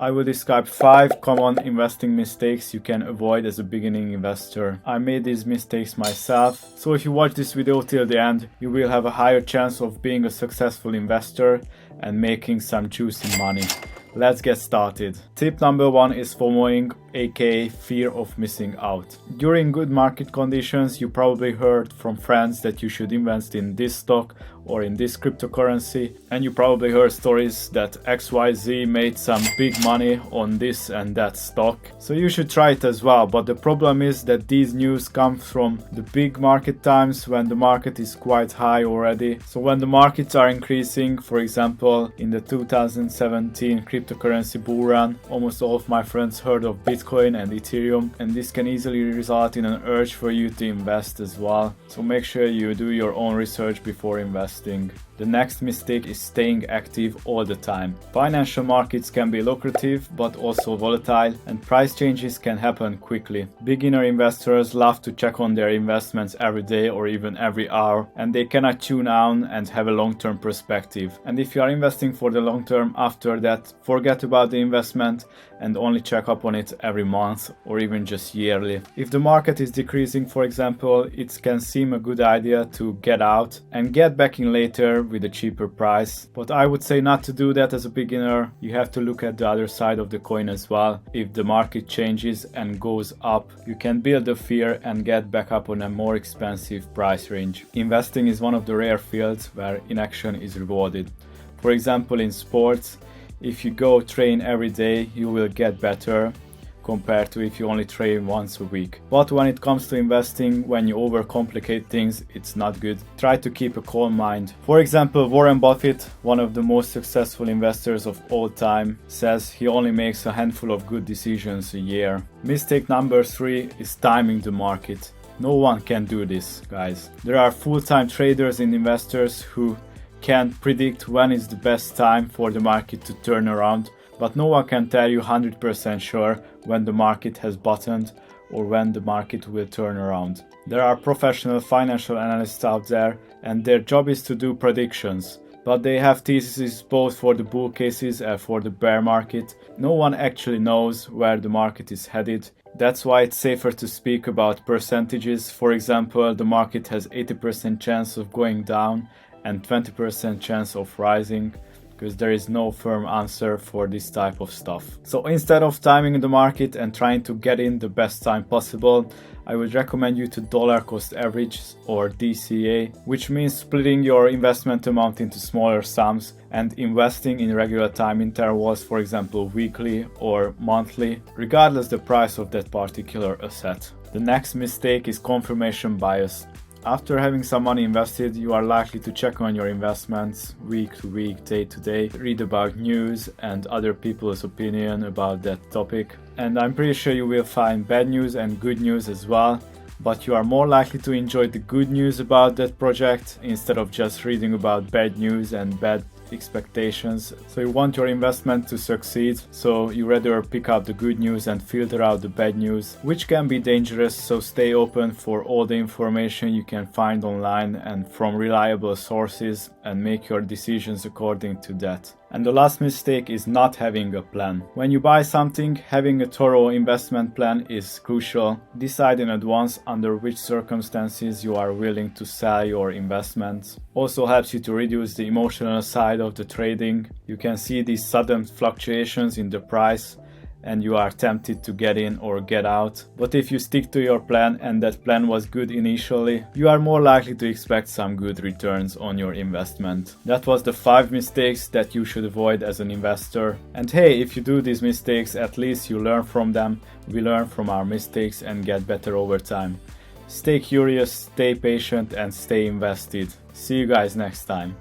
I will describe 5 common investing mistakes you can avoid as a beginning investor. I made these mistakes myself, so if you watch this video till the end, you will have a higher chance of being a successful investor and making some juicy money. Let's get started. Tip number 1 is FOMOing, aka fear of missing out. During good market conditions, you probably heard from friends that you should invest in this stock or in this cryptocurrency, and you probably heard stories that XYZ made some big money on this and that stock. So you should try it as well, but the problem is that these news come from the big market times when the market is quite high already. So when the markets are increasing, for example, in the 2017 cryptocurrency bull run, almost all of my friends heard of Bitcoin and Ethereum, and this can easily result in an urge for you to invest as well. So make sure you do your own research before investing. The next mistake is staying active all the time. Financial markets can be lucrative but also volatile, and price changes can happen quickly. Beginner investors love to check on their investments every day or even every hour, and they cannot tune out and have a long-term perspective. And if you are investing for the long term, after that, forget about the investment and only check up on it every month or even just yearly. If the market is decreasing, for example, it can seem a good idea to get out and get back in later with a cheaper price. But I would say not to do that as a beginner. You have to look at the other side of the coin as well. If the market changes and goes up, you can build a fear and get back up on a more expensive price range. Investing is one of the rare fields where inaction is rewarded. For example, in sports, if you go train every day, you will get better compared to if you only train once a week. But when it comes to investing, when you overcomplicate things, it's not good. Try to keep a calm mind. For example, Warren Buffett, one of the most successful investors of all time, says he only makes a handful of good decisions a year. Mistake number 3 is timing the market. No one can do this, guys. There are full-time traders and investors who can predict when is the best time for the market to turn around, but no one can tell you 100% sure when the market has bottomed or when the market will turn around. There are professional financial analysts out there, and their job is to do predictions, but they have theses both for the bull cases and for the bear market. No one actually knows where the market is headed. That's why it's safer to speak about percentages. For example, the market has 80% chance of going down and 20% chance of rising, because there is no firm answer for this type of stuff. So instead of timing the market and trying to get in the best time possible, I would recommend you to dollar cost average or DCA, which means splitting your investment amount into smaller sums and investing in regular time intervals, for example weekly or monthly, regardless the price of that particular asset. The next mistake is confirmation bias. After having some money invested, you are likely to check on your investments week to week, day to day, read about news and other people's opinion about that topic. And I'm pretty sure you will find bad news and good news as well, but you are more likely to enjoy the good news about that project instead of just reading about bad news and bad expectations. So you want your investment to succeed, so you rather pick up the good news and filter out the bad news, which can be dangerous. So stay open for all the information you can find online and from reliable sources, and make your decisions according to that. And the last mistake is not having a plan. When you buy something, having a thorough investment plan is crucial. Decide in advance under which circumstances you are willing to sell your investments. Also helps you to reduce the emotional side of the trading. You can see these sudden fluctuations in the price and you are tempted to get in or get out. But if you stick to your plan and that plan was good initially, you are more likely to expect some good returns on your investment. That was the 5 mistakes that you should avoid as an investor. And hey, if you do these mistakes, at least you learn from them. We learn from our mistakes and get better over time. Stay curious, stay patient, and stay invested. See you guys next time.